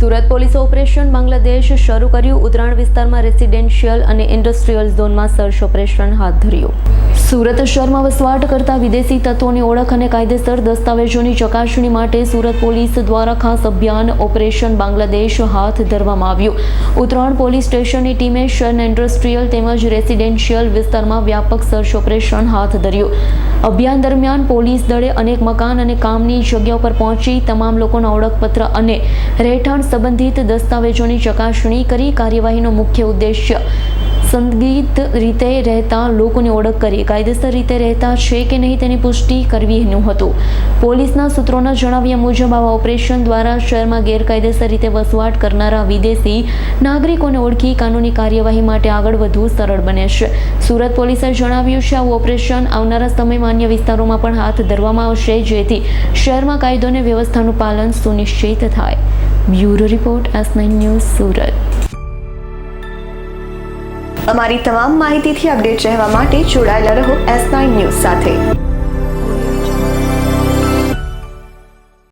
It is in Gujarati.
સુરત પોલીસે ઓપરેશન બાંગ્લાદેશ શરૂ કર્યું। ઉત્તરાયણ વિસ્તારમાં રેસિડેન્શિયલ અને ઇન્ડસ્ટ્રીયલ ઝોનમાં સર્ચ ઓપરેશન હાથ ધર્યું। સુરત શહેરમાં વસવાટ કરતા વિદેશી તત્વોની ઓળખ અને કાયદેસર દસ્તાવેજોની ચકાસણી માટે સુરત પોલીસ દ્વારા ખાસ અભિયાન ઓપરેશન બાંગ્લાદેશ હાથ ધરવામાં આવ્યું। ઉત્તરાયણ પોલીસ સ્ટેશનની ટીમે શહેરના ઇન્ડસ્ટ્રીયલ તેમજ રેસિડેન્શિયલ વિસ્તારમાં વ્યાપક સર્ચ ઓપરેશન હાથ ધર્યું। અભિયાન દરમિયાન પોલીસ દળે અનેક મકાન અને કામની જગ્યાઓ પર પહોંચી તમામ લોકોના ઓળખપત્ર અને રહેઠાણ સંબંધિત દસ્તાવેજોની ચકાસણી કરી। કાર્યવાહીનો મુખ્ય ઉદ્દેશ્ય સંદિગ્ધ રીતે રહેતા લોકોની ઓળખ કરી કાયદેસર રીતે રહેતા છે કે નહીં તેની પુષ્ટિ કરવીનું હતું। પોલીસના સૂત્રોના જણાવ્યા મુજબ આવા ઓપરેશન દ્વારા શહેરમાં ગેરકાયદેસર રીતે વસવાટ કરનારા વિદેશી નાગરિકોને ઓળખી કાનૂની કાર્યવાહી માટે આગળ વધવું સરળ બને છે। સુરત પોલીસે જણાવ્યું છે આવું ઓપરેશન આવનારા સમયમાં અન્ય વિસ્તારોમાં પણ હાથ ધરવામાં આવશે, જેથી શહેરમાં કાયદો અને વ્યવસ્થાનું પાલન સુનિશ્ચિત થાય। Bureau report S9 news Surat. અમારી તમામ માહિતીથી અપડેટ રહેવા માટે જોડાયેલા રહો S9 ન્યૂઝ સાથે।